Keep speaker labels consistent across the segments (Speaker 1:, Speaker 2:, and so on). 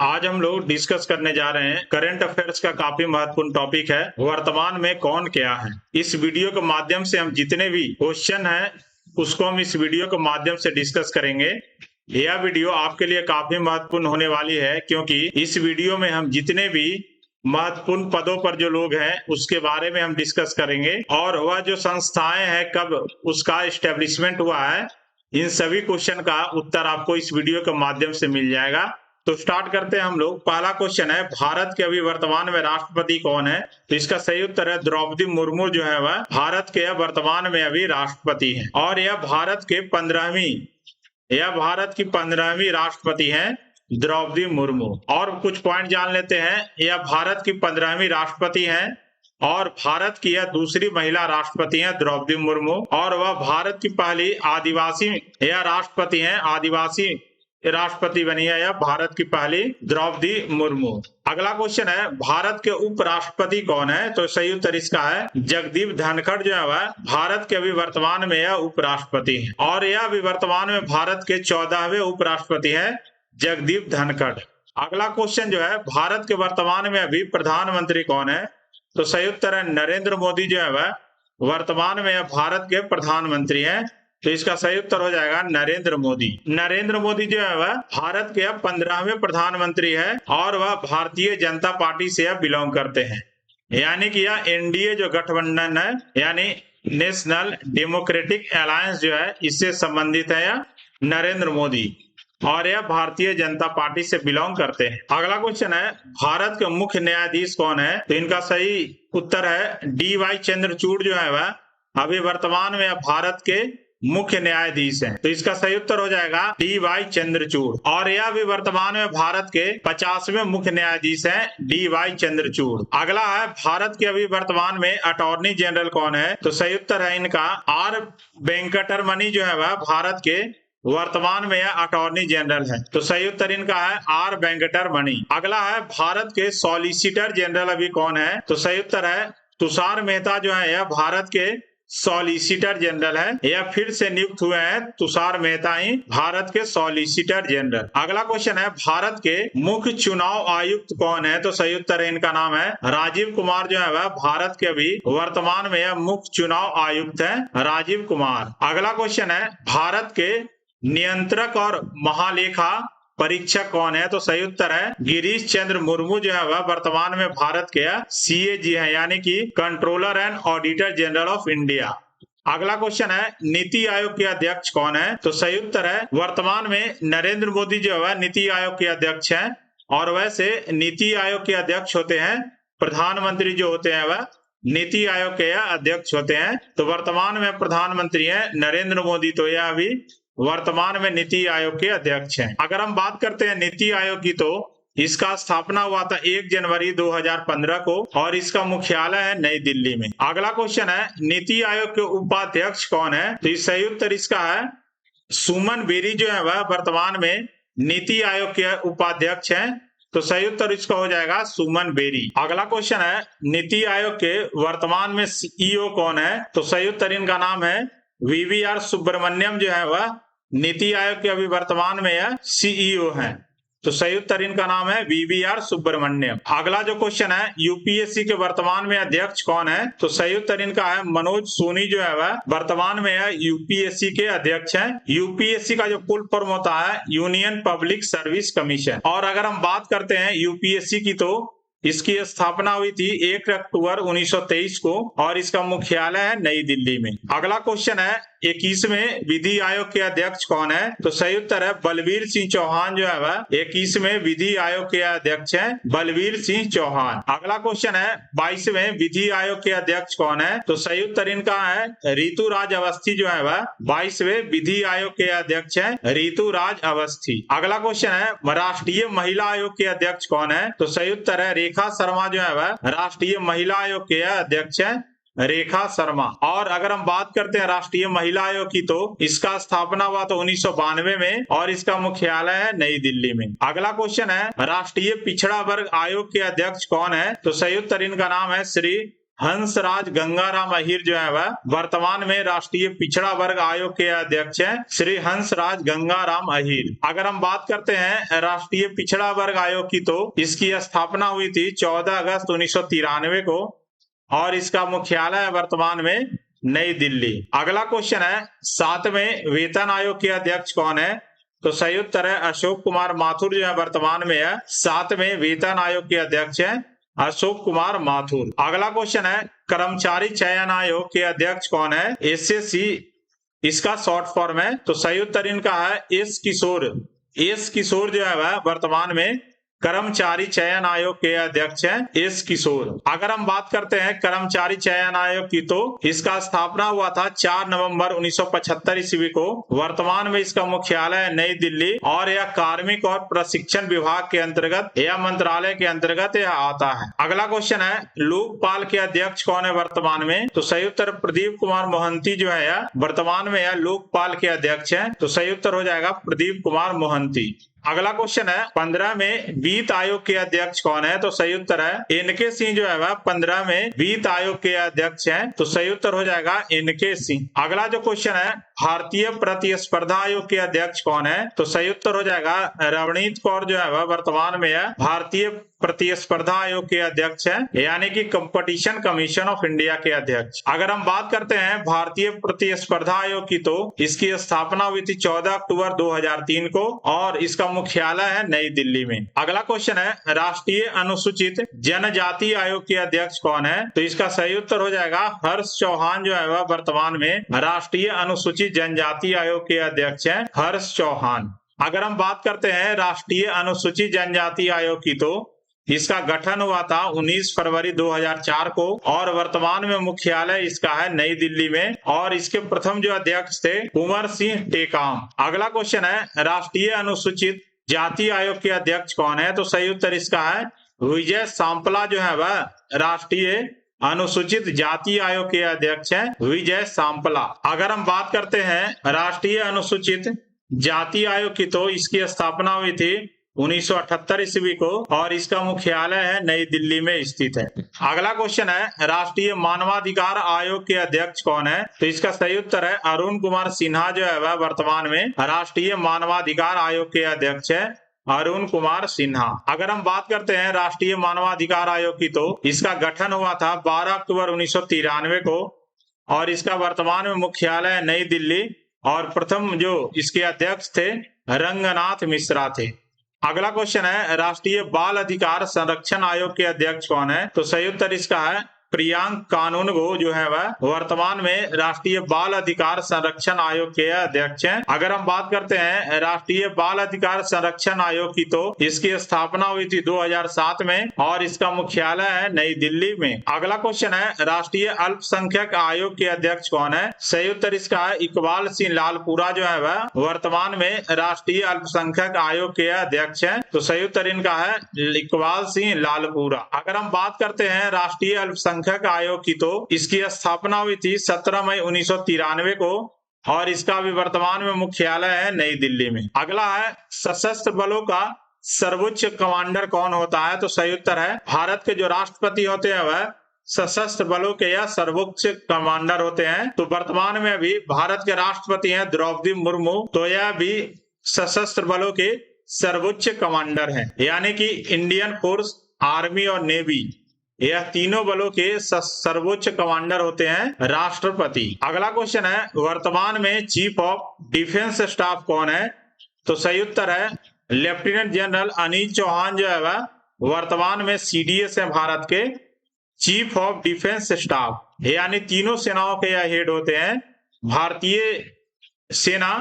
Speaker 1: आज हम लोग डिस्कस करने जा रहे हैं करंट अफेयर्स का काफी महत्वपूर्ण टॉपिक है, वर्तमान में कौन क्या है। इस वीडियो के माध्यम से हम जितने भी क्वेश्चन हैं उसको हम इस वीडियो के माध्यम से डिस्कस करेंगे। यह वीडियो आपके लिए काफी महत्वपूर्ण होने वाली है, क्योंकि इस वीडियो में हम जितने भी महत्वपूर्ण पदों पर जो लोग हैं उसके बारे में हम डिस्कस करेंगे, और वह जो संस्थाएं हैं कब उसका एस्टेब्लिशमेंट हुआ है, इन सभी क्वेश्चन का उत्तर आपको इस वीडियो के माध्यम से मिल जाएगा। तो स्टार्ट करते हैं हम लोग। पहला क्वेश्चन है, भारत के अभी वर्तमान में राष्ट्रपति कौन है? तो इसका सही उत्तर है द्रौपदी मुर्मू जो है वह भारत के वर्तमान में अभी राष्ट्रपति हैं, और यह भारत की 15वीं राष्ट्रपति हैं द्रौपदी मुर्मू। और कुछ पॉइंट जान लेते हैं। यह भारत की 15वीं राष्ट्रपति हैं और भारत की यह दूसरी महिला राष्ट्रपति हैं द्रौपदी मुर्मू, और वह भारत की पहली आदिवासी यह राष्ट्रपति हैं, आदिवासी राष्ट्रपति बनी है यह भारत की पहली द्रौपदी मुर्मू। अगला क्वेश्चन है, भारत के उपराष्ट्रपति कौन है? तो सही उत्तर इसका है जगदीप धनखड़ जो है वह भारत के अभी वर्तमान में यह उपराष्ट्रपति हैं, और यह अभी वर्तमान में भारत के 14वें उपराष्ट्रपति हैं जगदीप धनखड़। अगला क्वेश्चन जो है, भारत के वर्तमान में अभी प्रधानमंत्री कौन है? तो सही उत्तर है नरेंद्र मोदी जो है वह वर्तमान में भारत के प्रधानमंत्री हैं। तो इसका सही उत्तर हो जाएगा नरेंद्र मोदी। नरेंद्र मोदी जो है वह भारत के 15वें प्रधानमंत्री है, और वह भारतीय जनता पार्टी से बिलोंग करते हैं, यानी कि यह एनडीए जो गठबंधन है, यानी नेशनल डेमोक्रेटिक अलायंस जो है, इससे संबंधित है यह नरेंद्र मोदी, और यह भारतीय जनता पार्टी से बिलोंग करते हैं। अगला क्वेश्चन है, भारत के मुख्य न्यायाधीश कौन है? तो इनका सही उत्तर है डी.वाई. चंद्रचूड़ जो है वह अभी वर्तमान में भारत के मुख्य न्यायाधीश हैं। तो इसका सही उत्तर हो जाएगा डी.वाई. चंद्रचूड़, और यह भी वर्तमान में भारत के 50वें मुख्य न्यायाधीश हैं डी.वाई. चंद्रचूड़। अगला है, भारत के अभी वर्तमान में अटॉर्नी जनरल कौन है? तो सही उत्तर है इनका आर वेंकटरमणि जो है वह भारत के वर्तमान में यह अटॉर्नी जनरल है। तो सही उत्तर इनका है आर वेंकटरमणि। अगला है, भारत के सॉलिसिटर जनरल अभी कौन है? तो सही उत्तर है तुषार मेहता जो है यह भारत के सॉलिसिटर जनरल है। यह फिर से नियुक्त हुए हैं तुषार मेहता ही भारत के सॉलिसिटर जनरल। अगला क्वेश्चन है, भारत के मुख्य चुनाव आयुक्त कौन है? तो सही उत्तर है इनका नाम है राजीव कुमार जो है वह भारत के अभी वर्तमान में यह मुख्य चुनाव आयुक्त है राजीव कुमार। अगला क्वेश्चन है, भारत के नियंत्रक और महालेखा परीक्षक कौन है? तो सही उत्तर है गिरीश चंद्र मुर्मू जो है वह वर्तमान में भारत के सीएजी है, यानी कि controller and auditor general of India. अगला क्वेश्चन है, नीति आयोग के अध्यक्ष कौन है? तो सही उत्तर है वर्तमान में नरेंद्र मोदी जो है नीति आयोग के अध्यक्ष हैं, और वैसे नीति आयोग के अध्यक्ष होते हैं प्रधानमंत्री जो होते हैं वह नीति आयोग के अध्यक्ष होते हैं। तो वर्तमान में प्रधानमंत्री हैं नरेंद्र मोदी, तो यह अभी वर्तमान में नीति आयोग के अध्यक्ष हैं। अगर हम बात करते हैं नीति आयोग की, तो इसका स्थापना हुआ था 1 जनवरी 2015 को, और इसका मुख्यालय है नई दिल्ली में। अगला क्वेश्चन है, नीति आयोग के उपाध्यक्ष कौन है? तो इस सही उत्तर इसका है सुमन बेरी जो है वह वर्तमान में नीति आयोग के उपाध्यक्ष हैं। तो सही उत्तर इसका हो जाएगा सुमन बेरी। अगला क्वेश्चन है, नीति आयोग के वर्तमान में सीईओ कौन है? तो सही उत्तर इनका नाम है वीवीआर सुब्रमण्यम जो है वह नीति आयोग के अभी वर्तमान में यह सीईओ हैं। तो सही उत्तर इनका नाम है वीवीआर सुब्रमण्यम। अगला जो क्वेश्चन है, यूपीएससी के वर्तमान में अध्यक्ष कौन है? तो सही उत्तर इनका है मनोज सोनी जो है वह वर्तमान में यह यूपीएससी के अध्यक्ष हैं। यूपीएससी का जो फुल फॉर्म होता है यूनियन पब्लिक सर्विस कमीशन। और अगर हम बात करते हैं यूपीएससी की, तो इसकी स्थापना हुई थी 1 अक्टूबर 1923 को, और इसका मुख्यालय है नई दिल्ली में। अगला क्वेश्चन है, 21वें विधि आयोग के अध्यक्ष कौन है? तो सही उत्तर है बलबीर सिंह चौहान जो है वह 21वें विधि आयोग के अध्यक्ष हैं बलबीर सिंह चौहान। अगला क्वेश्चन है, 22वें विधि आयोग के अध्यक्ष कौन है? तो सही उत्तर इनका है ऋतुराज अवस्थी जो है वह 22वें विधि आयोग के अध्यक्ष हैं ऋतुराज अवस्थी। अगला क्वेश्चन है, राष्ट्रीय महिला आयोग के अध्यक्ष कौन है? तो सही उत्तर है रेखा शर्मा जो है वह राष्ट्रीय महिला आयोग के अध्यक्ष हैं रेखा शर्मा। और अगर हम बात करते हैं राष्ट्रीय महिला आयोग की, तो इसका स्थापना हुआ तो 1992 में, और इसका मुख्यालय है नई दिल्ली में। अगला क्वेश्चन है, राष्ट्रीय पिछड़ा वर्ग आयोग के अध्यक्ष कौन है? तो सही उत्तर इनका नाम है श्री हंसराज गंगाराम अहीर जो है वह वर्तमान में राष्ट्रीय पिछड़ा वर्ग आयोग के अध्यक्ष हैं, श्री हंसराज गंगाराम अहीर। अगर हम बात करते हैं राष्ट्रीय पिछड़ा वर्ग आयोग की, तो इसकी स्थापना हुई थी 14 अगस्त 1993 को और इसका मुख्यालय है वर्तमान में नई दिल्ली। अगला क्वेश्चन है, 7वें वेतन आयोग के अध्यक्ष कौन है? तो सही उत्तर है अशोक कुमार माथुर जो है वर्तमान में है 7वें वेतन आयोग के अध्यक्ष हैं, अशोक कुमार माथुर। अगला क्वेश्चन है, कर्मचारी चयन आयोग के अध्यक्ष कौन है? एसएससी इसका शॉर्ट फॉर्म है। तो सही उत्तर इनका है एस किशोर। एस किशोर जो है वह वर्तमान में कर्मचारी चयन आयोग के अध्यक्ष हैं, एस किशोर। अगर हम बात करते हैं कर्मचारी चयन आयोग की, तो इसका स्थापना हुआ था 4 नवंबर 1975 ईस्वी को। वर्तमान में इसका मुख्यालय है नई दिल्ली और यह कार्मिक और प्रशिक्षण विभाग के अंतर्गत या मंत्रालय के अंतर्गत यह आता है। अगला क्वेश्चन है, लोकपाल के अध्यक्ष कौन है वर्तमान में? तो सही उत्तर प्रदीप कुमार मोहंती जो है वर्तमान में यह लोकपाल के अध्यक्ष है। तो सही उत्तर हो जाएगा प्रदीप कुमार मोहंती। अगला क्वेश्चन है, 15 में वित्त आयोग के अध्यक्ष कौन है? तो सही उत्तर है एनके सिंह जो है वह 15 में वित्त आयोग के अध्यक्ष हैं। तो सही उत्तर हो जाएगा एनके सिंह। अगला जो क्वेश्चन है, भारतीय प्रतिस्पर्धा आयोग के अध्यक्ष कौन है? तो सही उत्तर हो जाएगा रवनीत कौर जो है वह वर्तमान में है भारतीय प्रतिस्पर्धा आयोग के अध्यक्ष हैं, यानी कि कंपटीशन कमीशन ऑफ इंडिया के अध्यक्ष। अगर हम बात करते हैं भारतीय प्रतिस्पर्धा आयोग की, तो इसकी स्थापना हुई थी 14 अक्टूबर 2003 को और इसका मुख्यालय है नई दिल्ली में। अगला क्वेश्चन है, राष्ट्रीय अनुसूचित जनजाति आयोग के अध्यक्ष कौन है? तो इसका सही उत्तर हो जाएगा हर्ष चौहान जो है वह वर्तमान में राष्ट्रीय अनुसूचित जनजाति आयोग के अध्यक्ष हैं, हर्ष चौहान। अगर हम बात करते हैं राष्ट्रीय अनुसूचित जनजाति आयोग की, तो इसका गठन हुआ था 19 फरवरी 2004 को और वर्तमान में मुख्यालय इसका है नई दिल्ली में और इसके प्रथम जो अध्यक्ष थे कुंवर सिंह टेकाम। अगला क्वेश्चन है, राष्ट्रीय अनुसूचित जाति आयोग के अध्यक्ष कौन है? तो सही उत्तर इसका है विजय सांपला जो है वह राष्ट्रीय अनुसूचित जाति आयोग के अध्यक्ष हैं, विजय सांपला। अगर हम बात करते हैं राष्ट्रीय अनुसूचित जाति आयोग की, तो इसकी स्थापना हुई थी 1978 ईस्वी को और इसका मुख्यालय है नई दिल्ली में स्थित है। अगला क्वेश्चन है, राष्ट्रीय मानवाधिकार आयोग के अध्यक्ष कौन है? तो इसका सही उत्तर है अरुण कुमार सिन्हा जो है वह वर्तमान में राष्ट्रीय मानवाधिकार आयोग के अध्यक्ष है, अरुण कुमार सिन्हा। अगर हम बात करते हैं राष्ट्रीय मानवाधिकार आयोग की, तो इसका गठन हुआ था 12 अक्टूबर 1993 को और इसका वर्तमान में मुख्यालय है नई दिल्ली और प्रथम जो इसके अध्यक्ष थे रंगनाथ मिश्रा थे। अगला क्वेश्चन है, राष्ट्रीय बाल अधिकार संरक्षण आयोग के अध्यक्ष कौन है? तो सही उत्तर इसका है प्रियांक कानूनगो जो है वह वर्तमान में राष्ट्रीय बाल अधिकार संरक्षण आयोग के अध्यक्ष हैं। अगर हम बात करते हैं राष्ट्रीय बाल अधिकार संरक्षण आयोग की, तो इसकी स्थापना हुई थी 2007 में और इसका मुख्यालय है नई दिल्ली में। अगला क्वेश्चन है, राष्ट्रीय अल्पसंख्यक आयोग के अध्यक्ष कौन है? सही उत्तर इसका है इकबाल सिंह लालपुरा जो है वह वर्तमान में राष्ट्रीय अल्पसंख्यक आयोग के अध्यक्ष है। तो सही उत्तर इनका है इकबाल सिंह लालपुरा। अगर हम बात करते हैं राष्ट्रीय अल्पसंख्यक आयोग की, तो इसकी स्थापना हुई थी 17 मई 1993 को और इसका भी वर्तमान में मुख्यालय है नई दिल्ली में। अगला है, सशस्त्र बलों का सर्वोच्च कमांडर कौन होता है? तो सही उत्तर है भारत के जो राष्ट्रपति होते हैं वह सशस्त्र बलों के या सर्वोच्च कमांडर होते हैं। तो वर्तमान में अभी भारत के राष्ट्रपति हैं द्रौपदी मुर्मू, तो यह भी सशस्त्र बलों के सर्वोच्च कमांडर हैं, यानी कि इंडियन फोर्स, आर्मी और नेवी यह तीनों बलों के सर्वोच्च कमांडर होते हैं राष्ट्रपति। अगला क्वेश्चन है, वर्तमान में चीफ ऑफ डिफेंस स्टाफ कौन है? तो सही उत्तर है लेफ्टिनेंट जनरल अनिल चौहान जो है वह वर्तमान में सीडीएस है भारत के चीफ ऑफ डिफेंस स्टाफ, यानी तीनों सेनाओं के यह हेड होते हैं, भारतीय सेना,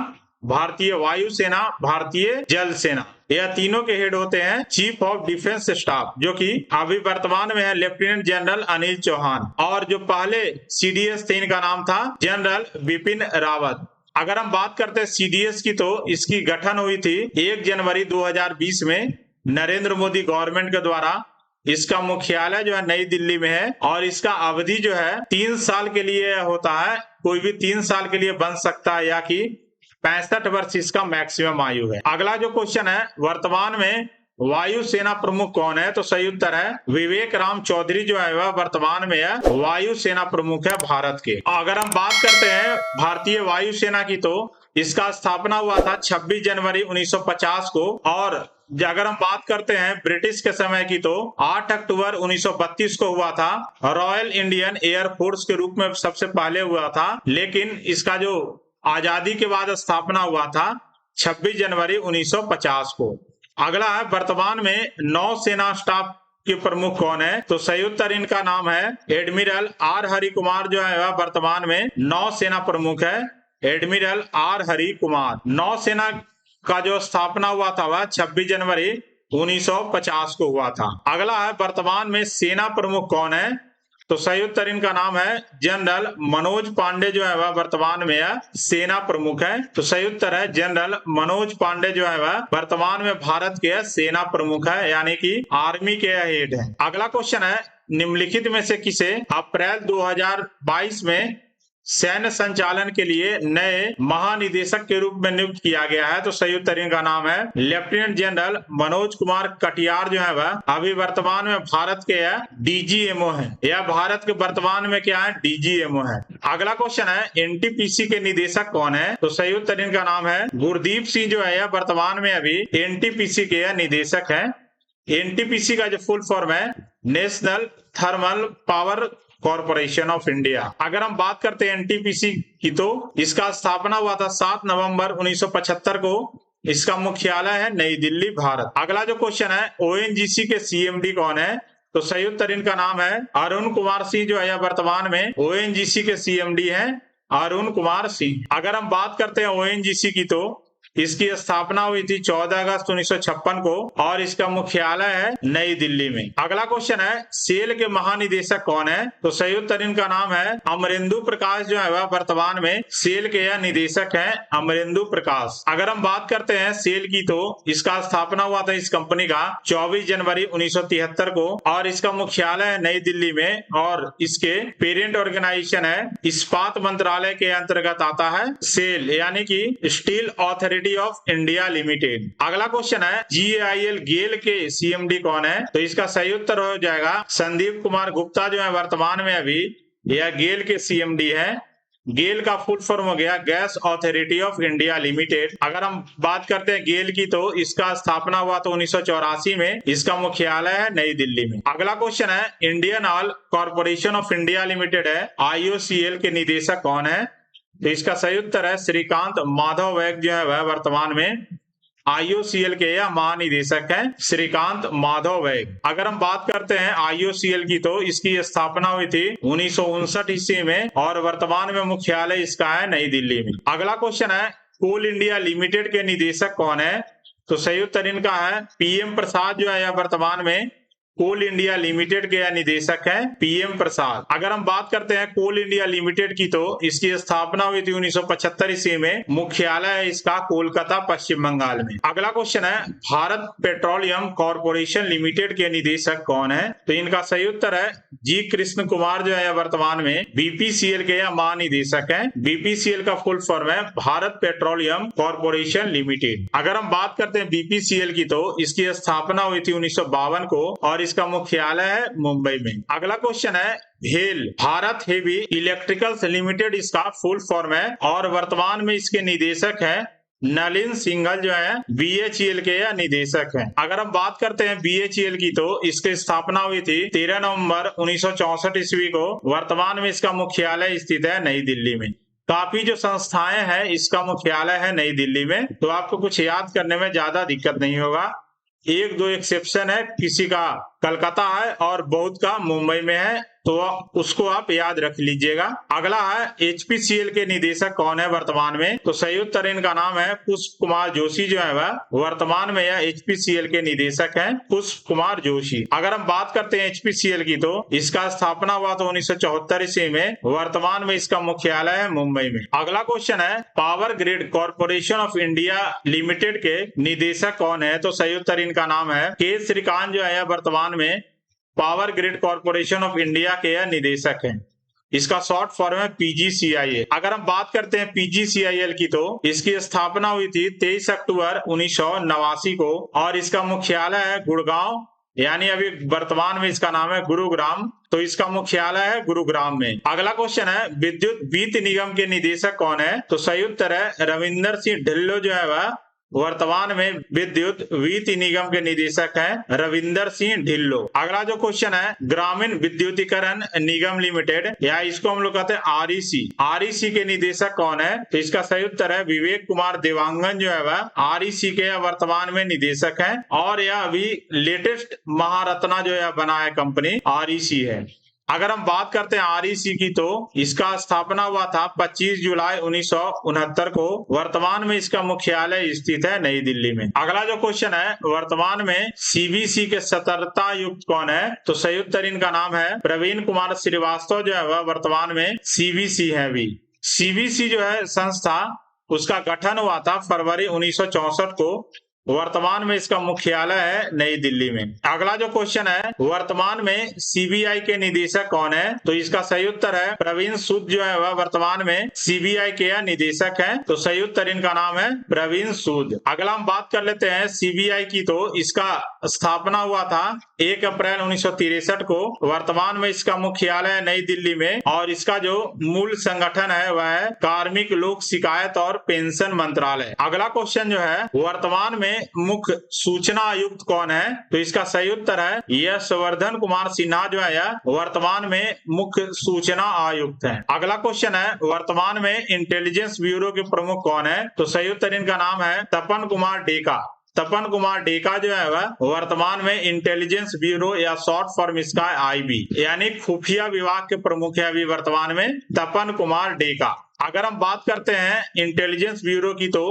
Speaker 1: भारतीय वायुसेना, भारतीय जल सेना, यह तीनों के हेड होते हैं चीफ ऑफ डिफेंस स्टाफ, जो कि अभी वर्तमान में है लेफ्टिनेंट जनरल अनिल चौहान और जो पहले सीडीएस थे इनका नाम था जनरल बिपिन रावत। अगर हम बात करते हैं सीडीएस की, तो इसकी गठन हुई थी 1 जनवरी 2020 में नरेंद्र मोदी गवर्नमेंट के द्वारा। इसका मुख्यालय जो है नई दिल्ली में है और इसका अवधि जो है 3 साल के लिए होता है, कोई भी 3 साल के लिए बन सकता है या कि 65 वर्ष इसका मैक्सिमम आयु है। अगला जो क्वेश्चन है, वर्तमान में वायुसेना प्रमुख कौन है? तो सही उत्तर है विवेक राम चौधरी जो है वह वर्तमान में है वायुसेना प्रमुख है भारत के। अगर हम बात करते हैं भारतीय वायुसेना की तो इसका स्थापना हुआ था 26 जनवरी 1950 को, और अगर हम बात करते हैं ब्रिटिश के समय की तो 8 अक्टूबर 1932 को हुआ था। रॉयल इंडियन एयर फोर्स के रूप में सबसे पहले हुआ था, लेकिन इसका जो आजादी के बाद स्थापना हुआ था 26 जनवरी 1950 को। अगला है वर्तमान में नौसेना स्टाफ के प्रमुख कौन है? तो सही उत्तर इनका नाम है एडमिरल आर हरि कुमार जो है वह वर्तमान में नौसेना प्रमुख है। Admiral R Hari Kumar. नौसेना का जो स्थापना हुआ था वह 26 जनवरी 1950 को हुआ था। अगला है वर्तमान में सेना प्रमुख कौन है? तो सही उत्तर इनका नाम है जनरल मनोज पांडे जो है वह वर्तमान में सेना प्रमुख है। तो सही उत्तर है जनरल मनोज पांडे जो है वह वर्तमान में भारत के सेना प्रमुख है, यानी कि आर्मी के हेड है। अगला क्वेश्चन है निम्नलिखित में से किसे अप्रैल 2022 में सैन्य संचालन के लिए नए महानिदेशक के रूप में नियुक्त किया गया है? तो सही उत्तर इनका नाम है लेफ्टिनेंट जनरल मनोज कुमार कटियार जो है वह अभी वर्तमान में भारत के डीजीएमओ है, या भारत के वर्तमान में क्या है? डीजीएमओ है। अगला क्वेश्चन है एनटीपीसी के निदेशक कौन है? तो सही उत्तर इनका नाम है गुरदीप सिंह जो है वर्तमान में अभी एनटीपीसी के निदेशक है। एनटीपीसी का जो फुल फॉर्म है national thermal power corporation of India. अगर हम बात करते हैं एनटीपीसी की तो इसका स्थापना हुआ था 7 नवंबर 1975 को। इसका मुख्यालय है नई दिल्ली, भारत। अगला जो क्वेश्चन है ओएनजीसी के सीएमडी कौन है? तो सही उत्तर इनका नाम है अरुण कुमार सिंह जो है वर्तमान में ओएनजीसी के सीएमडी हैं, अरुण कुमार सिंह। अगर हम बात करते हैं ओएनजीसी की तो इसकी स्थापना हुई थी 14 अगस्त 1956 को और इसका मुख्यालय है नई दिल्ली में। अगला क्वेश्चन है सेल के महानिदेशक कौन है? तो सही उत्तर इनका नाम है अमरेंदु प्रकाश जो है वह वर्तमान में सेल के निदेशक हैं, अमरेंदु प्रकाश। अगर हम बात करते हैं सेल की तो इसका स्थापना हुआ था इस कंपनी का 24 जनवरी 1973 को और इसका मुख्यालय है नई दिल्ली में, और इसके पेरेंट ऑर्गेनाइजेशन है इस्पात मंत्रालय के अंतर्गत आता है सेल, यानी कि steel authority of India limited. अगला क्वेश्चन है जीएआईएल गेल के सीएमडी कौन है? तो इसका सही उत्तर हो जाएगा संदीप कुमार गुप्ता जो है वर्तमान में अभी यह गेल के सीएमडी है। गेल का फुल फॉर्म हो गया gas authority of India limited. अगर हम बात करते हैं गेल की तो इसका स्थापना हुआ तो 1984 में, इसका मुख्यालय है नई दिल्ली में। अगला क्वेश्चन है Indian oil corporation of India limited है आईओसीएल के निदेशक कौन है? तो इसका सही उत्तर है श्रीकांत माधव वैग जो है वह वर्तमान में आईओसीएल के महानिदेशक हैं, श्रीकांत माधव वैग। अगर हम बात करते हैं आईओसीएल की तो इसकी स्थापना हुई थी 1959 ईस्वी में और वर्तमान में मुख्यालय इसका है नई दिल्ली में। अगला क्वेश्चन है कोल इंडिया लिमिटेड के निदेशक कौन है? तो सही उत्तर इनका है पीएम प्रसाद जो है वर्तमान में कोल इंडिया लिमिटेड के निदेशक है पीएम प्रसाद। अगर हम बात करते हैं कोल इंडिया लिमिटेड की तो इसकी स्थापना हुई थी 1975 ईस्वी में, मुख्यालय है इसका कोलकाता, पश्चिम बंगाल में। अगला क्वेश्चन है भारत पेट्रोलियम कॉर्पोरेशन लिमिटेड के निदेशक कौन है? तो इनका सही उत्तर है जी कृष्ण कुमार जो है वर्तमान में बीपीसीएल के महानिदेशक है। बीपीसीएल का फुल फॉर्म है भारत पेट्रोलियम कॉर्पोरेशन लिमिटेड। अगर हम बात करते हैं बीपीसीएल की तो इसकी स्थापना हुई थी 1952 को और इसका मुख्यालय है मुंबई में। अगला क्वेश्चन है भेल भारत हेवी इलेक्ट्रिकल्स लिमिटेड इसका फुल फॉर्म है और वर्तमान में इसके निदेशक है नलिन सिंघल जो है बीएचईएल के निदेशक हैं। अगर हम बात करते हैं बीएचईएल की तो इसकी स्थापना हुई थी 13 नवंबर 1964 ईस्वी को। वर्तमान में इसका मुख्यालय स्थित है नई दिल्ली में। काफी जो संस्थाएं हैं इसका मुख्यालय है नई दिल्ली में, तो आपको कुछ याद करने में ज्यादा दिक्कत नहीं होगा। एक दो एक्सेप्शन है, किसी का कलकत्ता है और बहुत का मुंबई में है, तो उसको आप याद रख लीजिएगा। अगला है एचपीसीएल के निदेशक कौन है वर्तमान में? तो सही उत्तर इनका नाम है पुष्प कुमार जोशी जो है वह वर्तमान में यह एचपीसीएल के निदेशक हैं, पुष्प कुमार जोशी। अगर हम बात करते हैं एचपीसीएल की तो इसका स्थापना हुआ तो 1974 ईस्वी में, वर्तमान में इसका मुख्यालय है मुंबई में। अगला क्वेश्चन है power grid corporation of India limited के निदेशक कौन है? तो सही उत्तर इनका नाम है के श्रीकांत जो है वर्तमान में power grid corporation of India के निदेशक हैं। इसका शॉर्ट फॉर्म है PGCIL। अगर हम बात करते हैं PGCIL की तो इसकी स्थापना हुई थी 23 अक्टूबर 1989 को और इसका मुख्यालय है गुड़गांव, यानी अभी वर्तमान में इसका नाम है गुरुग्राम। तो इसका मुख्यालय है गुरुग्राम में। अगला क्वेश्चन है विद्युत वित्त निगम के निदेशक कौन है? तो सही उत्तर है रविंदर सिंह ढिल्लों जो है वह वर्तमान में विद्युत वित्त निगम के निदेशक हैं रविंदर सिंह ढिल्लों। अगला जो क्वेश्चन है ग्रामीण विद्युतीकरण निगम लिमिटेड, या इसको हम लोग कहते हैं REC के निदेशक कौन है? तो इसका सही उत्तर है विवेक कुमार देवांगन जो है वह REC के वर्तमान में निदेशक हैं और यह अभी लेटेस्ट महारत्ना जो है बना है कंपनी REC है। अगर हम बात करते हैं REC की तो इसका स्थापना हुआ था 25 जुलाई 1969 को। वर्तमान में इसका मुख्यालय स्थित है नई दिल्ली में। अगला जो क्वेश्चन है वर्तमान में CBC के सतर्कता आयुक्त कौन है? तो सही उत्तर इनका नाम है प्रवीण कुमार श्रीवास्तव जो है वह वर्तमान में CBC है। अभी CBC जो है संस्था उसका गठन हुआ था फरवरी 1964 को। वर्तमान में इसका मुख्यालय है नई दिल्ली में। अगला जो क्वेश्चन है वर्तमान में CBI के निदेशक कौन है? तो इसका सही उत्तर है प्रवीण सूद जो है वह वर्तमान में CBI के निदेशक हैं। तो सही उत्तर इनका नाम है प्रवीण सूद। अगला हम बात कर लेते हैं CBI की तो इसका स्थापना हुआ था 1 अप्रैल 1963 को। वर्तमान में इसका मुख्यालय है नई दिल्ली में और इसका जो मूल संगठन है वह है कार्मिक लोक शिकायत और पेंशन मंत्रालय। अगला क्वेश्चन जो है वर्तमान में मुख्य सूचना आयुक्त कौन है? तो इसका सही उत्तर है यशवर्धन कुमार सिन्हा जो है वर्तमान में मुख्य सूचना आयुक्त है। अगला क्वेश्चन है वर्तमान में इंटेलिजेंस ब्यूरो के प्रमुख कौन है? तो सही उत्तर इनका नाम है तपन कुमार डेका। तपन कुमार डेका जो है वह वर्तमान में इंटेलिजेंस ब्यूरो या शॉर्ट फॉर्म इसका IB यानी खुफिया विभाग के प्रमुख है अभी वर्तमान में तपन कुमार डेका। अगर हम बात करते हैं इंटेलिजेंस ब्यूरो की तो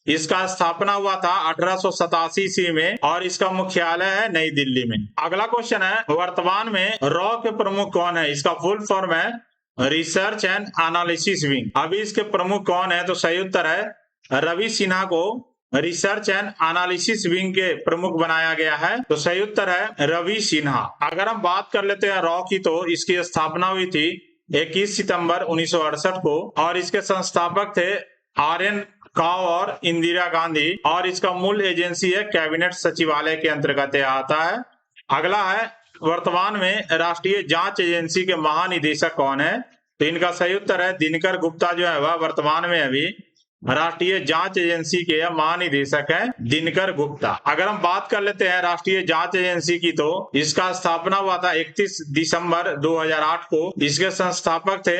Speaker 1: इसका स्थापना हुआ था 1887 ईस्वी में और इसका मुख्यालय है नई दिल्ली में। अगला क्वेश्चन है वर्तमान में रॉ के प्रमुख कौन है? इसका फुल फॉर्म है रिसर्च एंड एनालिसिस विंग। अभी इसके प्रमुख कौन है? तो सही उत्तर है रवि सिन्हा को रिसर्च एंड एनालिसिस विंग के प्रमुख बनाया गया है। तो सही उत्तर है रवि सिन्हा। अगर हम बात कर लेते हैं रॉ की तो इसकी स्थापना हुई थी 21 सितंबर 1968 को और इसके संस्थापक थे RN काव और इंदिरा गांधी और इसका मूल एजेंसी है कैबिनेट सचिवालय के अंतर्गत आता है। अगला है वर्तमान में राष्ट्रीय जांच एजेंसी के महानिदेशक कौन है? तो इनका सही उत्तर है दिनकर गुप्ता जो है वह वर्तमान में अभी राष्ट्रीय जांच एजेंसी के महानिदेशक है दिनकर गुप्ता। अगर हम बात कर लेते हैं राष्ट्रीय जांच एजेंसी की तो इसका स्थापना हुआ था 31 दिसंबर 2008 को। इसके संस्थापक थे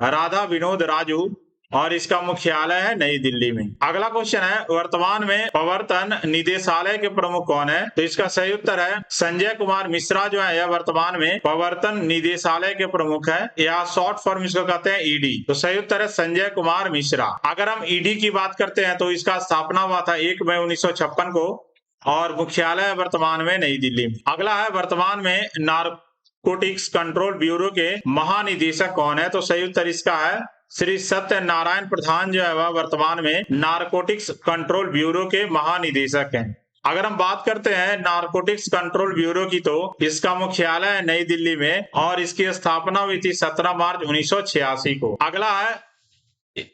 Speaker 1: राधा विनोद राजू और इसका मुख्यालय है नई दिल्ली में। अगला क्वेश्चन है वर्तमान में प्रवर्तन निदेशालय के प्रमुख कौन है? तो इसका सही उत्तर है संजय कुमार मिश्रा जो है यह वर्तमान में प्रवर्तन निदेशालय के प्रमुख है या शॉर्ट फॉर्म इसको कहते हैं ED। तो सही उत्तर है संजय कुमार मिश्रा। अगर हम ED की बात करते हैं तो इसका स्थापना हुआ था 1 मई 1956 को और मुख्यालय वर्तमान में नई दिल्ली में। अगला है वर्तमान में नारकोटिक्स कंट्रोल ब्यूरो के महानिदेशक कौन है? तो सही उत्तर इसका है श्री सत्यनारायण प्रधान जो है वह वर्तमान में नारकोटिक्स कंट्रोल ब्यूरो के महानिदेशक हैं। अगर हम बात करते हैं नारकोटिक्स कंट्रोल ब्यूरो की तो इसका मुख्यालय है नई दिल्ली में और इसकी स्थापना हुई थी 17 मार्च 1986 को। अगला है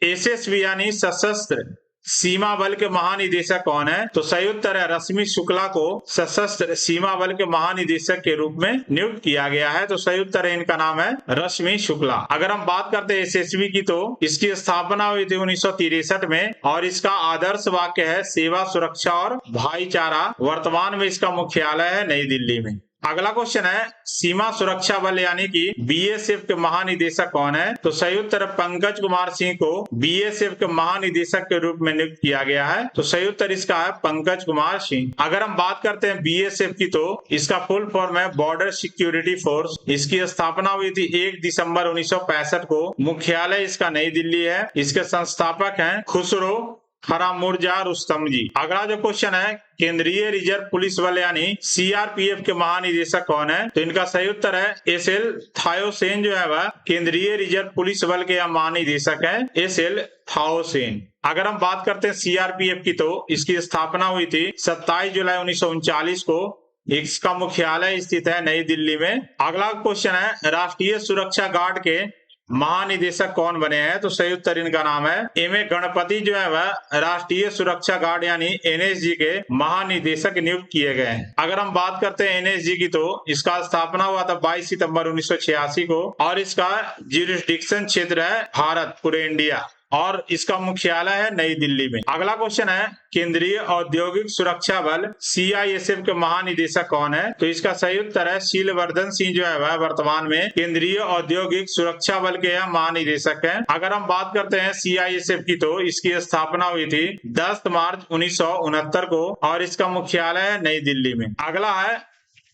Speaker 1: SSB यानी सशस्त्र सीमा बल के महानिदेशक कौन है? तो सही उत्तर है रश्मि शुक्ला को सशस्त्र सीमा बल के महानिदेशक के रूप में नियुक्त किया गया है। तो सही उत्तर है इनका नाम है रश्मि शुक्ला। अगर हम बात करते हैं SSB की तो इसकी स्थापना हुई थी 1963 में और इसका आदर्श वाक्य है सेवा सुरक्षा और भाईचारा। वर्तमान में इसका मुख्यालय है नई दिल्ली में। अगला क्वेश्चन है सीमा सुरक्षा बल यानी कि BSF के महानिदेशक कौन है? तो सही उत्तर पंकज कुमार सिंह को BSF के महानिदेशक के रूप में नियुक्त किया गया है। तो सही उत्तर इसका है पंकज कुमार सिंह। अगर हम बात करते हैं BSF की तो इसका फुल फॉर्म है बॉर्डर सिक्योरिटी फोर्स। इसकी स्थापना हुई थी 1 दिसंबर 1965 को। मुख्यालय इसका नई दिल्ली है। इसके संस्थापक हैं खुसरो फरामुर्जा रुस्तम जी। अगला जो क्वेश्चन है केंद्रीय रिजर्व पुलिस बल यानी CRPF के महानिदेशक कौन है? तो इनका सही उत्तर है SL थायोसेन जो है वह केंद्रीय रिजर्व पुलिस बल के महानिदेशक है SL थायोसेन। अगर हम बात करते हैं CRPF की तो इसकी स्थापना हुई थी 27 जुलाई 1939 को। इसका मुख्यालय स्थित है नई दिल्ली में। अगला क्वेश्चन है राष्ट्रीय सुरक्षा गार्ड के महानिदेशक कौन बने हैं? तो सही उत्तर इनका नाम है एम ए गणपति जो है वह राष्ट्रीय सुरक्षा गार्ड यानी एनएसजी के महानिदेशक नियुक्त किए गए हैं। अगर हम बात करते हैं एनएसजी की, तो इसका स्थापना हुआ था 22 सितंबर 1986 को और इसका ज्यूरिसडिक्शन क्षेत्र है भारत, पूरे इंडिया, और इसका मुख्यालय है नई दिल्ली में। अगला क्वेश्चन है केंद्रीय औद्योगिक सुरक्षा बल सीआईएसएफ के महानिदेशक कौन है? तो इसका सही उत्तर है शीलवर्धन सिंह जो है वह वर्तमान में केंद्रीय औद्योगिक सुरक्षा बल के महानिदेशक हैं। अगर हम बात करते हैं सीआईएसएफ की, तो इसकी स्थापना हुई थी 10 मार्च 1969 को और इसका मुख्यालय है नई दिल्ली में। अगला है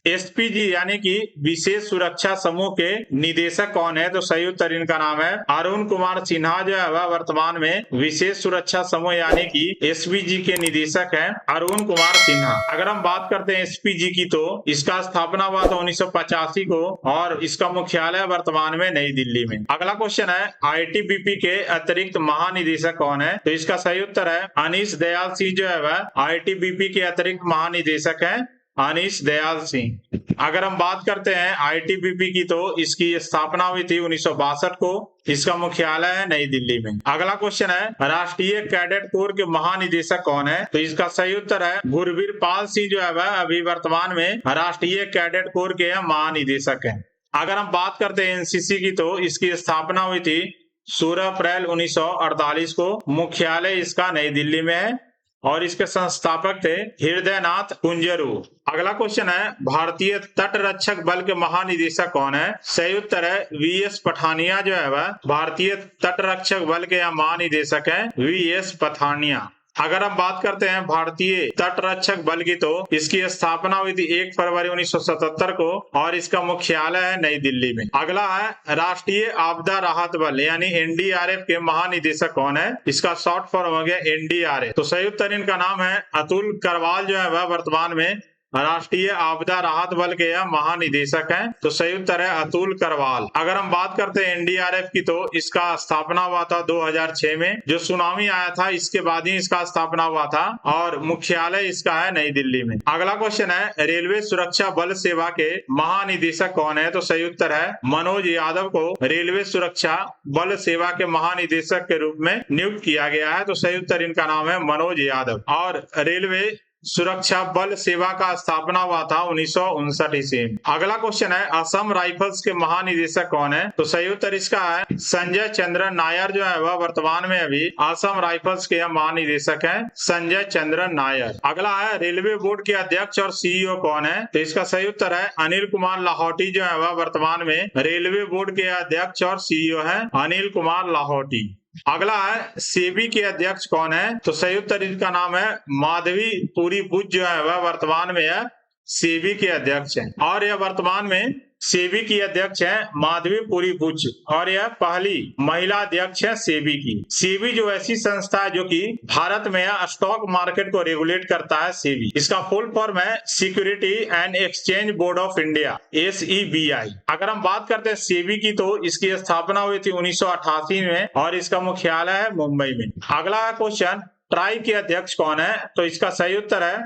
Speaker 1: एसपीजी यानी कि विशेष सुरक्षा समूह के निदेशक कौन है? तो सही उत्तर इनका नाम है अरुण कुमार सिन्हा जो है वह वर्तमान में विशेष सुरक्षा समूह यानी कि एसपीजी के निदेशक हैं, अरुण कुमार सिन्हा। अगर हम बात करते हैं एसपीजी की, तो इसका स्थापना हुआ था 1985 को और इसका मुख्यालय वर्तमान में नई दिल्ली में। अगला क्वेश्चन है आईटीबीपी के अतिरिक्त महानिदेशक कौन है? तो इसका सही उत्तर है अनीश दयाल सिंह जो है वह आईटीबीपी के अतिरिक्त महानिदेशक है, अनीश दयाल सिंह। अगर हम बात करते हैं आईटीबीपी की, तो इसकी स्थापना हुई थी 1962 को, इसका मुख्यालय है नई दिल्ली में। अगला क्वेश्चन है राष्ट्रीय कैडेट कोर के महानिदेशक कौन है? तो इसका सही उत्तर है गुरवीर पाल सिंह जो है वह अभी वर्तमान में राष्ट्रीय कैडेट कोर के महानिदेशक हैं। अगर हम बात करते हैं एनसीसी की, तो इसकी स्थापना हुई थी 16 अप्रैल 1948 को, मुख्यालय इसका नई दिल्ली में है और इसके संस्थापक थे हृदयनाथ कुंजरू। अगला क्वेश्चन है भारतीय तट रक्षक बल के महानिदेशक कौन है? सही उत्तर है वीएस पठानिया जो है वह भारतीय तट रक्षक बल के महानिदेशक है, वीएस पठानिया। अगर हम बात करते हैं भारतीय तट रक्षक बल की, तो इसकी स्थापना हुई थी 1 फरवरी 1977 को और इसका मुख्यालय है नई दिल्ली में। अगला है राष्ट्रीय आपदा राहत बल यानी एनडीआरएफ के महानिदेशक कौन है? इसका शॉर्ट फॉर्म हो गया एनडीआरएफ। तो सही उत्तर इनका नाम है अतुल करवाल जो है वह वर्तमान में राष्ट्रीय आपदा राहत बल के महानिदेशक हैं। तो सही उत्तर है अतुल करवाल। अगर हम बात करते हैं एनडीआरएफ की, तो इसका स्थापना हुआ था 2006 में, जो सुनामी आया था इसके बाद ही इसका स्थापना हुआ था और मुख्यालय इसका है नई दिल्ली में। अगला क्वेश्चन है रेलवे सुरक्षा बल सेवा के महानिदेशक कौन है? तो सही उत्तर है मनोज यादव को रेलवे सुरक्षा बल सेवा के महानिदेशक के रूप में नियुक्त किया गया है। तो सही उत्तर इनका नाम है मनोज यादव। और रेलवे सुरक्षा बल सेवा का स्थापना हुआ था 1959 ईस्वी में। अगला क्वेश्चन है असम राइफल्स के महानिदेशक कौन है? तो सही उत्तर इसका है संजय चंद्रन नायर जो है वह वर्तमान में अभी असम राइफल्स के महानिदेशक हैं, संजय चंद्रन नायर। अगला है रेलवे बोर्ड के अध्यक्ष और सीईओ कौन है? तो इसका सही उत्तर है अनिल कुमार लाहौटी जो है वह वर्तमान में रेलवे बोर्ड के अध्यक्ष और सीईओ है, अनिल कुमार लाहौटी। अगला है सेबी के अध्यक्ष कौन है? तो सही उत्तर इसका नाम है माधवी पुरी बुच जो है वह वर्तमान में है सेबी के अध्यक्ष हैं और यह वर्तमान में सेबी की अध्यक्ष है माधवी पुरी बुच और यह पहली महिला अध्यक्ष है सेबी की। सेबी जो ऐसी संस्था है जो कि भारत में स्टॉक मार्केट को रेगुलेट करता है। सेबी इसका फुल फॉर्म है security and exchange board of India, SEBI। अगर हम बात करते हैं सेबी की, तो इसकी स्थापना हुई थी 1988 में और इसका मुख्यालय है मुंबई में। अगला क्वेश्चन ट्राई के अध्यक्ष कौन है? तो इसका सही उत्तर है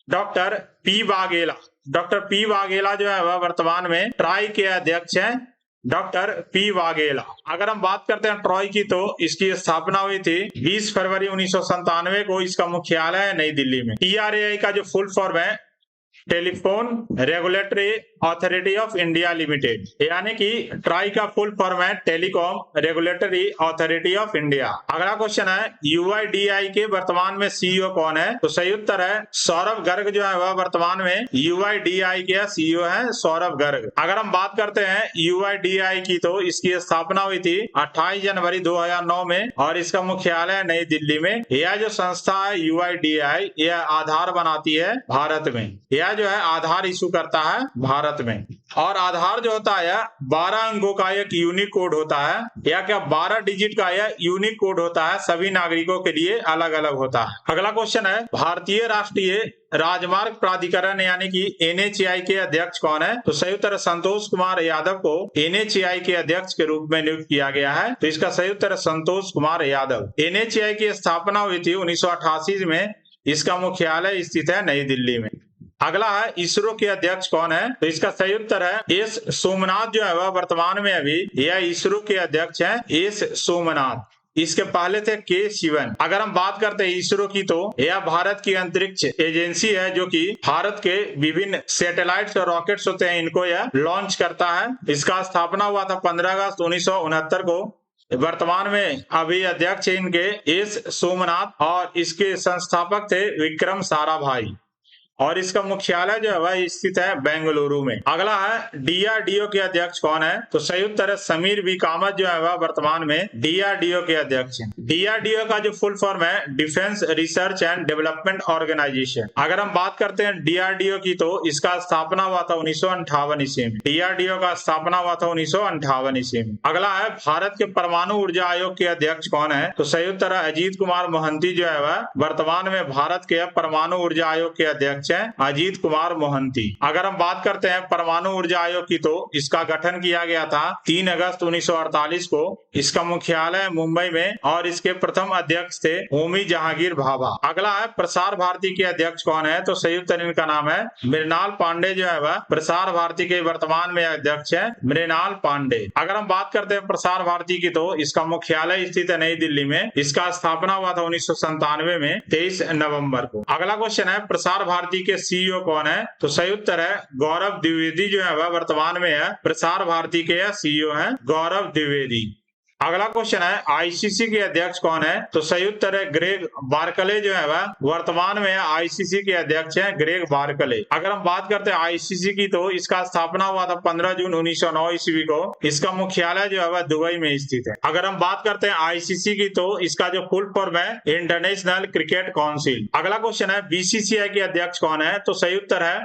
Speaker 1: doctor P Vaghela. Doctor P Vaghela जो है वह वर्तमान में ट्राई के अध्यक्ष हैं, डॉक्टर पी वाघेला। अगर हम बात करते हैं ट्रॉय की, तो इसकी स्थापना हुई थी 20 फरवरी 1997 को, इसका मुख्यालय है नई दिल्ली में। TRAI का जो फुल फॉर्म है telephone regulatory authority of India limited, यानी कि ट्राई का फुल फॉर्म है telecom regulatory authority of India. अगला क्वेश्चन है UIDAI के वर्तमान में सीईओ कौन है? तो सही उत्तर है सौरभ गर्ग जो है वह वर्तमान में UIDAI के सीईओ है, सौरभ गर्ग। अगर हम बात करते हैं UIDAI की, तो इसकी स्थापना हुई थी 28 जनवरी 2009 में और इसका मुख्यालय नई दिल्ली में। यह जो संस्था है UIDAI, यह आधार बनाती है भारत में, यह जो है आधार इशू करता है भारत में। और आधार जो होता है 12 अंकों का एक यूनिक कोड होता है, या क्या 12 डिजिट का यह यूनिक कोड होता है, सभी नागरिकों के लिए अलग अलग होता है। अगला क्वेश्चन है भारतीय राष्ट्रीय राजमार्ग प्राधिकरण यानी कि NHAI के अध्यक्ष कौन है? तो सही उत्तर संतोष कुमार यादव को NHAI के अध्यक्ष के रूप में नियुक्त किया गया है। तो इसका सही उत्तर संतोष कुमार यादव। NHAI की स्थापना हुई थी 1988 में, इसका मुख्यालय स्थित है नई दिल्ली में। अगला है इसरो के अध्यक्ष कौन है? तो इसका सही उत्तर है एस सोमनाथ जो है वह वर्तमान में अभी यह इसरो के अध्यक्ष हैं, एस सोमनाथ। इसके पहले थे के शिवन। अगर हम बात करते हैं इसरो की तो यह भारत की अंतरिक्ष एजेंसी है जो कि भारत के विभिन्न सैटेलाइट्स और रॉकेट्स होते हैं, इनको यह लॉन्च करता है। इसका स्थापना हुआ था 15 अगस्त 1969 को। वर्तमान में अभी अध्यक्ष इनके एस सोमनाथ और इसके संस्थापक थे विक्रम साराभाई और इसका मुख्यालय जो है वह स्थित है बेंगलुरु में। अगला है डीआरडीओ के अध्यक्ष कौन है? तो संयुक्त है समीर वी कामत जो है वह वर्तमान में डीआरडीओ के अध्यक्ष हैं। डीआरडीओ का जो फुल फॉर्म है defence research and development organisation. अगर हम बात करते हैं डीआरडीओ की तो इसका स्थापना हुआ था 1958 ईस्वी में। डीआरडीओ का स्थापना हुआ था 1958 ईस्वी में। अगला है भारत के परमाणु ऊर्जा आयोग के अध्यक्ष कौन है? तो संयुक्त है अजीत कुमार मोहंती जो है वह वर्तमान में भारत के परमाणु ऊर्जा आयोग के अध्यक्ष अजीत कुमार मोहंती। अगर हम बात करते हैं परमाणु ऊर्जा आयोग की तो इसका गठन किया गया था 3 अगस्त 1948 को। इसका मुख्यालय मुंबई में और इसके प्रथम अध्यक्ष थे होमी जहांगीर भाभा। अगला है प्रसार भारती के अध्यक्ष कौन है? तो संयुक्त इनका नाम है मृणाल पांडे जो है वह प्रसार भारती के वर्तमान में अध्यक्ष है मृणाल पांडे। अगर हम बात करते हैं प्रसार भारती की तो इसका मुख्यालय स्थित है नई दिल्ली में। इसका स्थापना हुआ था 1997 में 23 नवंबर को। अगला क्वेश्चन है प्रसार भारती के सीईओ कौन है? तो सही उत्तर है गौरव द्विवेदी जो है वह वर्तमान में है प्रसार भारती के सीईओ हैं गौरव द्विवेदी। अगला क्वेश्चन है आईसीसी के अध्यक्ष कौन है? तो सही उत्तर है ग्रेग बार्कले जो है वह वर्तमान में आईसीसी के अध्यक्ष हैं ग्रेग बार्कले। अगर हम बात करते हैं आईसीसी की तो इसका स्थापना हुआ था 15 जून 1909 ईस्वी को। इसका मुख्यालय जो है वह दुबई में स्थित है। अगर हम बात करते हैं आईसीसी की तो इसका जो फुल फॉर्म है इंटरनेशनल क्रिकेट काउंसिल। अगला क्वेश्चन है बीसीसीआई के अध्यक्ष कौन है? तो सही उत्तर है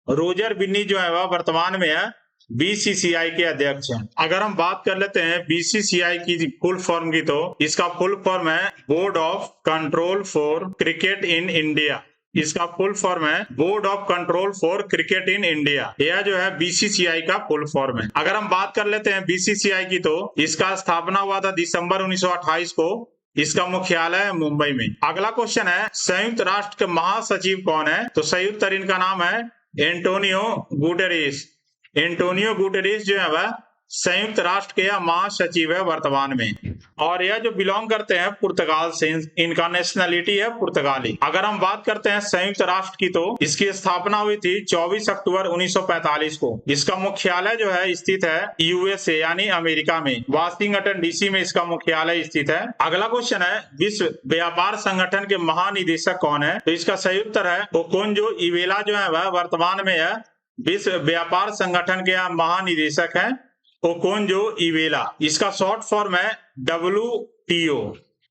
Speaker 1: रोजर बिन्नी जो है वह वर्तमान में है बीसीसीआई के अध्यक्ष हैं। अगर हम बात कर लेते हैं बीसीसीआई की फुल फॉर्म की तो इसका फुल फॉर्म है board of control for cricket in India. इसका फुल फॉर्म है board of control for cricket in India. यह जो है बीसीसीआई का फुल फॉर्म है। अगर हम बात कर लेते हैं बीसीसीआई की तो इसका स्थापना हुआ था दिसंबर 1928 को। इसका मुख्यालय है मुंबई में। अगला क्वेश्चन है संयुक्त राष्ट्र के महासचिव कौन है? तो सही उत्तर इनका नाम है एंटोनियो गुटेरेस। एंटोनियो गुटेरेस जो है वह संयुक्त राष्ट्र के महासचिव है वर्तमान में और यह जो बिलोंग करते हैं पुर्तगाल से। इनका नेशनलिटी है पुर्तगाली। अगर हम बात करते हैं संयुक्त राष्ट्र की तो इसकी स्थापना हुई थी 24 अक्टूबर 1945 को। इसका मुख्यालय जो है स्थित है यूएसए यानी अमेरिका में, वाशिंगटन डीसी में इसका मुख्यालय स्थित है। अगला क्वेश्चन है विश्व व्यापार संगठन के महानिदेशक कौन है? तो इसका सही उत्तर है ओकोंजो इवेला जो है वह वर्तमान में है विश्व व्यापार संगठन के महानिदेशक हैं ओकोंजो इवेला। इसका शॉर्ट फॉर्म है WTO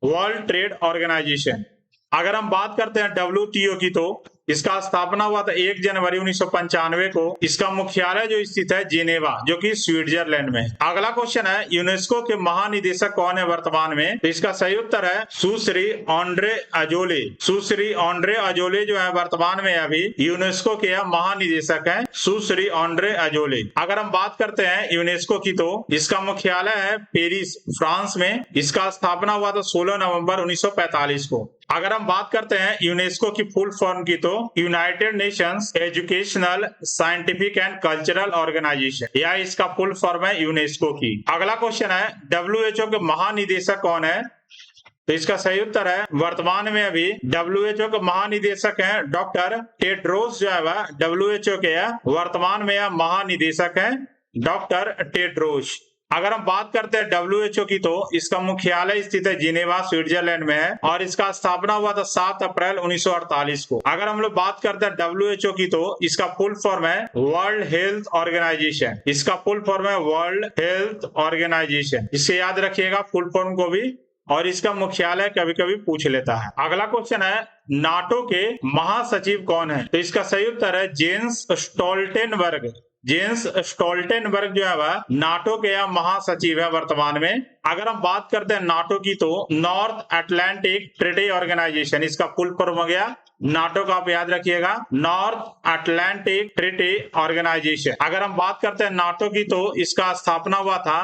Speaker 1: वर्ल्ड ट्रेड ऑर्गेनाइजेशन। अगर हम बात करते हैं WTO की तो इसका स्थापना हुआ था 1 जनवरी 1995 को। इसका मुख्यालय जो स्थित है जेनेवा जो कि स्विट्जरलैंड में। अगला क्वेश्चन है यूनेस्को के महानिदेशक कौन है वर्तमान में? तो इसका सही उत्तर है सुश्री ऑन्ड्रे अजोले। सुश्री ऑन्ड्रे अजोले जो है वर्तमान में अभी यूनेस्को के महानिदेशक हैं सुश्री ऑन्ड्रे अजोले। अगर हम बात करते हैं यूनेस्को की तो इसका मुख्यालय है पेरिस फ्रांस में। इसका स्थापना हुआ था 16 नवंबर 1945 को। अगर हम बात करते हैं यूनेस्को की फुल फॉर्म की तो United Nations educational scientific and cultural organisation, यह इसका फुल फॉर्म है यूनेस्को की। अगला क्वेश्चन है WHO के महानिदेशक कौन है? तो इसका सही उत्तर है वर्तमान में अभी WHO के महानिदेशक हैं डॉक्टर टेड्रोस जो है वह WHO के वर्तमान में महानिदेशक हैं डॉक्टर टेड्रोस। अगर हम बात करते हैं WHO की तो इसका मुख्यालय स्थित है जिनेवा स्विट्जरलैंड में है और इसका स्थापना हुआ था 7 अप्रैल 1948 को। अगर हम लोग बात करते हैं WHO की तो इसका फुल फॉर्म है वर्ल्ड हेल्थ ऑर्गेनाइजेशन। इसका फुल फॉर्म है वर्ल्ड हेल्थ ऑर्गेनाइजेशन। इसे याद रखिएगा फुल फॉर्म को भी, और इसका मुख्यालय कभी कभी पूछ लेता है। अगला क्वेश्चन है नाटो के महासचिव कौन है? तो इसका सही उत्तर है जेंस स्टोल्टेनबर्ग। जेंस स्टोल्टेनबर्ग जो है वह नाटो के महासचिव है वर्तमान में। अगर हम बात करते हैं नाटो की तो नॉर्थ अटलांटिक ट्रेडी ऑर्गेनाइजेशन, इसका फुल फॉर्म हो गया नाटो का, आप याद रखिएगा नॉर्थ अटलांटिक ट्रेडी ऑर्गेनाइजेशन। अगर हम बात करते हैं नाटो की तो इसका स्थापना हुआ था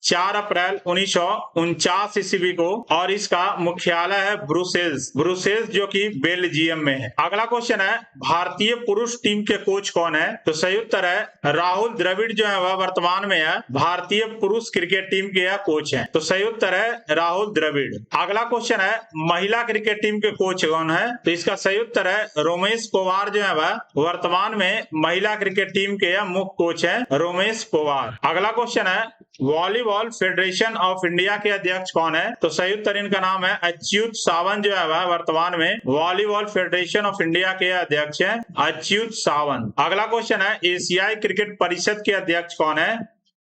Speaker 1: 4 अप्रैल 1949 ईस्वी को, और इसका मुख्यालय है ब्रुसेल्स, ब्रुसेल्स जो कि बेल्जियम में है। अगला क्वेश्चन है भारतीय पुरुष टीम के कोच कौन है? तो सही उत्तर है राहुल द्रविड़ जो है वह वर्तमान में है भारतीय पुरुष क्रिकेट टीम के कोच हैं। तो सही उत्तर है राहुल द्रविड़। अगला क्वेश्चन है महिला क्रिकेट टीम के कोच कौन है? तो इसका सही उत्तर है रोमेश पवार जो है वह वर्तमान में महिला क्रिकेट टीम के मुख्य कोच है, रोमेश पवार। अगला क्वेश्चन है वॉलीबॉल फेडरेशन ऑफ इंडिया के अध्यक्ष कौन है? तो सही उत्तर इनका नाम है अच्युत सावंत जो है वह वर्तमान में वॉलीबॉल फेडरेशन ऑफ इंडिया के अध्यक्ष हैं, अच्युत सावंत। अगला क्वेश्चन है एशियाई क्रिकेट परिषद के अध्यक्ष कौन है?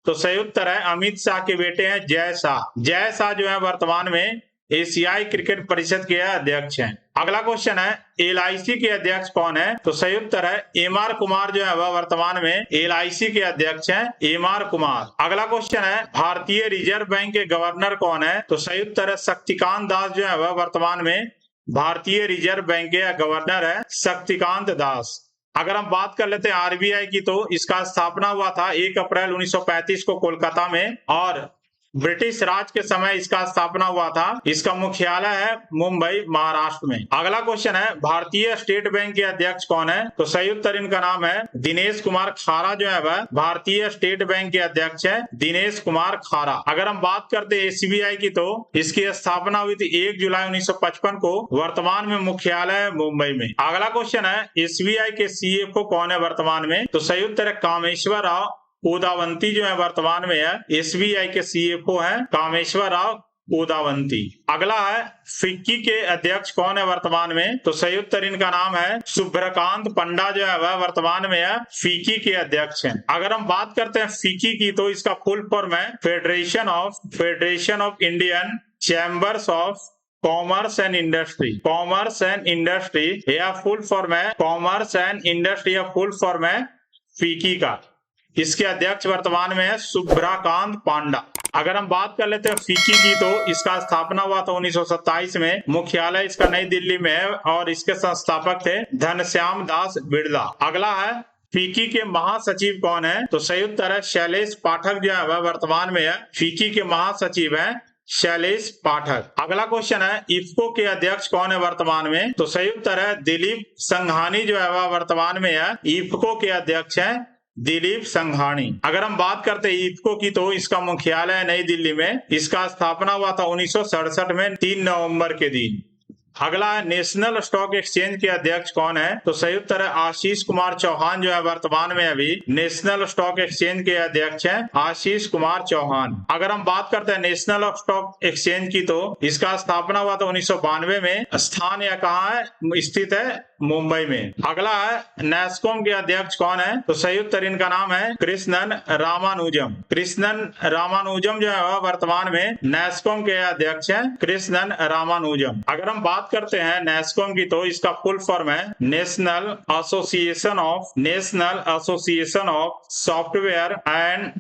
Speaker 1: तो सही उत्तर है अमित शाह के बेटे हैं जय शाह। जय शाह जो है वर्तमान में एशियाई क्रिकेट परिषद के अध्यक्ष हैं। अगला क्वेश्चन है LIC के अध्यक्ष कौन है? तो सही उत्तर है MR कुमार जो है वह वर्तमान में LIC के अध्यक्ष हैं, MR कुमार। अगला क्वेश्चन है भारतीय रिजर्व बैंक के गवर्नर कौन है? तो सही उत्तर है शक्तिकांत दास जो है वह वर्तमान में भारतीय रिजर्व बैंक के गवर्नर है, शक्तिकांत दास। अगर हम बात कर लेते हैं RBI की, तो इसका स्थापना हुआ था 1 अप्रैल 1935 को कोलकाता में, और ब्रिटिश राज के समय इसका स्थापना हुआ था। इसका मुख्यालय है मुंबई, महाराष्ट्र में। अगला क्वेश्चन है भारतीय स्टेट बैंक के अध्यक्ष कौन है? तो सही उत्तर इनका नाम है दिनेश कुमार खारा जो है वह भारतीय स्टेट बैंक के अध्यक्ष है, दिनेश कुमार खारा। अगर हम बात करते हैं SBI की, तो इसकी स्थापना हुई थी 1 जुलाई 1955 को, वर्तमान में मुख्यालय है मुंबई में। अगला क्वेश्चन है SBI के CFO कौन है वर्तमान में? तो सही उत्तर है कामेश्वर राव उदावंती जो है वर्तमान में है SBI के CFO हैं, कामेश्वर राव उदावंती। अगला है फिक्की के अध्यक्ष कौन है वर्तमान में? तो सही उत्तर इनका नाम है शुभ्रकांत पंडा जो है वह वर्तमान में है फिक्की के अध्यक्ष हैं। अगर हम बात करते हैं फिक्की की, तो इसका फुल फॉर्म है federation of Indian chambers of commerce and industry. Commerce and industry या फुल फॉर्म है कॉमर्स एंड इंडस्ट्री या फुल फॉर्म है फिक्की का। इसके अध्यक्ष वर्तमान में है शुभ्रकांत पांडा। अगर हम बात कर लेते हैं फिक्की की, तो इसका स्थापना हुआ था 1927 में, मुख्यालय इसका नई दिल्ली में है, और इसके संस्थापक थे घनश्याम दास बिड़ला। अगला है फिक्की के महासचिव कौन है? तो सही उत्तर है शैलेश पाठक जो है वह वर्तमान में है फिक्की के महासचिव है, शैलेश पाठक। अगला क्वेश्चन है इफ्को के अध्यक्ष कौन है वर्तमान में? तो सही उत्तर है दिलीप संघानी जो है वह वर्तमान में है इफ्को के अध्यक्ष है, दिलीप संघानी। अगर हम बात करते हैं इफ्को की, तो इसका मुख्यालय है नई दिल्ली में। इसका स्थापना हुआ था 1967 में 3 नवंबर के दिन। अगला है नेशनल स्टॉक एक्सचेंज के अध्यक्ष कौन है? तो सही उत्तर है आशीष कुमार चौहान जो है वर्तमान में अभी नेशनल स्टॉक एक्सचेंज के अध्यक्ष हैं, आशीष कुमार चौहान। अगर हम बात करते हैं नेशनल स्टॉक एक्सचेंज की, तो इसका स्थापना हुआ था 1992 में। स्थान या कहाँ है? स्थित है मुंबई में। अगला है नैस्कॉम के अध्यक्ष कौन है? तो सही उत्तर इनका नाम है कृष्णन रामानुजम। कृष्णन रामानुजम जो है वह वर्तमान में नैस्कॉम के अध्यक्ष हैं, कृष्णन रामानुजम। अगर हम बात करते हैं नैस्कॉम की, तो इसका फुल फॉर्म है national association of software and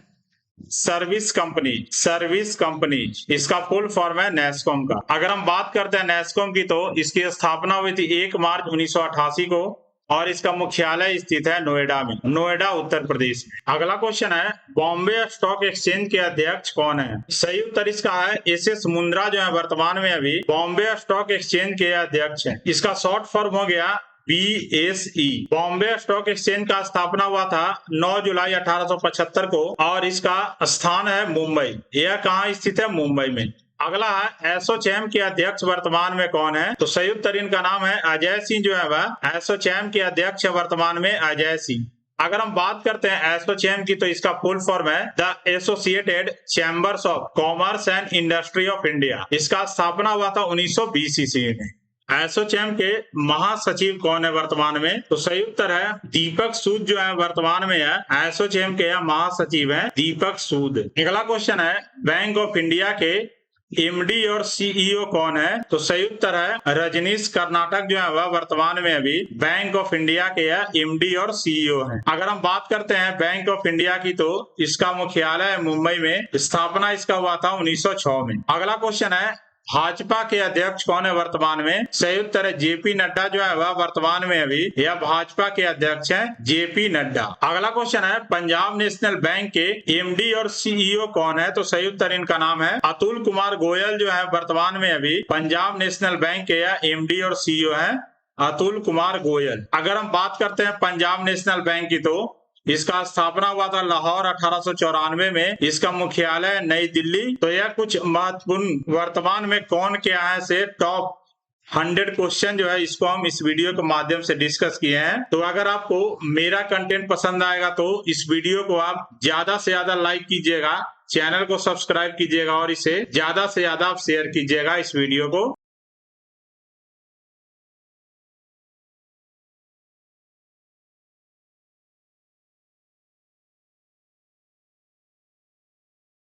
Speaker 1: service company. इसका फुल फॉर्म है नैस्कॉम का। अगर हम बात करते हैं नैस्कॉम की, तो इसकी स्थापना हुई थी 1 मार्च 1988 को, और इसका मुख्यालय स्थित है नोएडा में, नोएडा उत्तर प्रदेश में। अगला क्वेश्चन है बॉम्बे स्टॉक एक्सचेंज के अध्यक्छ कौन है? सही उत्तर इसका है SS मुंद्रा जो है वर्तमान में अभी बॉम्बे स्टॉक एक्सचेंज के अध्यक्ष है। इसका शॉर्ट फॉर्म हो गया BSE। बॉम्बे स्टॉक एक्सचेंज का स्थापना हुआ था 9 जुलाई 1875 को, और इसका स्थान है मुंबई। यह कहाँ स्थित है? मुंबई में। अगला है एसोचैम के अध्यक्ष वर्तमान में कौन है? तो सही उत्तर इनका नाम है अजय सिंह जो है वह एसोचैम के अध्यक्ष वर्तमान में अजय सिंह। अगर हम बात करते हैं एसोचैम की, तो इसका फुल फॉर्म है the associated chambers of commerce and industry of India. इसका स्थापना हुआ था 1920 ईस्वी में। एसोचैम के महासचिव कौन है वर्तमान में? तो सही उत्तर है दीपक सूद जो है वर्तमान में है एसोचैम के महासचिव है दीपक सूद। अगला क्वेश्चन है बैंक ऑफ इंडिया के MD और CEO कौन है? तो सही उत्तर है रजनीश कर्नाटक जो है वह वर्तमान में अभी बैंक ऑफ इंडिया के MD और CEO हैं। अगर हम बात करते हैं बैंक ऑफ इंडिया की, तो इसका मुख्यालय है मुंबई में। स्थापना इसका हुआ था 1906 में। अगला क्वेश्चन है भाजपा के अध्यक्ष कौन है वर्तमान में? सही उत्तर है जेपी नड्डा जो है वह वर्तमान में अभी यह भाजपा के अध्यक्ष हैं जेपी नड्डा। अगला क्वेश्चन है पंजाब नेशनल बैंक के एमडी और सीईओ कौन है? तो सही उत्तर इनका नाम है अतुल कुमार गोयल जो है वर्तमान में अभी पंजाब नेशनल बैंक के एमडी और सीईओ है अतुल कुमार गोयल। अगर हम बात करते हैं पंजाब नेशनल बैंक की तो इसका स्थापना हुआ था लाहौर 1894 में, इसका मुख्यालय नई दिल्ली। तो यह कुछ महत्वपूर्ण वर्तमान में कौन क्या है से टॉप 100 क्वेश्चन जो है इसको हम इस वीडियो के माध्यम से डिस्कस किए हैं। तो अगर आपको मेरा कंटेंट पसंद आएगा तो इस वीडियो को आप ज्यादा से ज्यादा लाइक कीजिएगा, चैनल को सब्सक्राइब कीजिएगा और इसे ज्यादा से ज्यादा आप शेयर कीजिएगा इस वीडियो को।